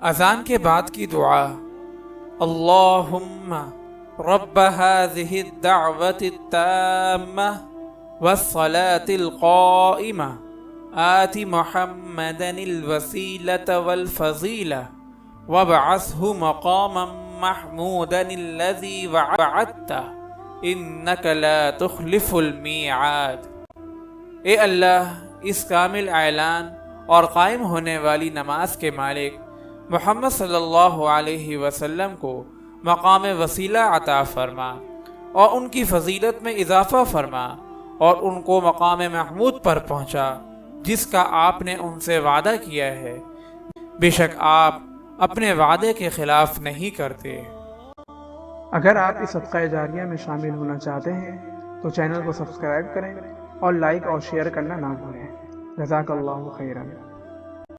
اذان کے بعد کی دعا، اللہم رب هذه الدعوة التامة والصلاة القائمة آت محمدا الوسيلة والفضيلة وابعثه مقاما محمودا الذي وعدته إنك لا تخلف الميعاد۔ اے اللہ، اس کامل اعلان اور قائم ہونے والی نماز کے مالک محمد صلی اللہ علیہ وسلم کو مقام وسیلہ عطا فرما اور ان کی فضیلت میں اضافہ فرما اور ان کو مقام محمود پر پہنچا جس کا آپ نے ان سے وعدہ کیا ہے، بے شک آپ اپنے وعدے کے خلاف نہیں کرتے۔ اگر آپ اس صدقہ جاریہ میں شامل ہونا چاہتے ہیں تو چینل کو سبسکرائب کریں اور لائک اور شیئر کرنا نہ بھولیں۔ جزاک اللہ خیرا۔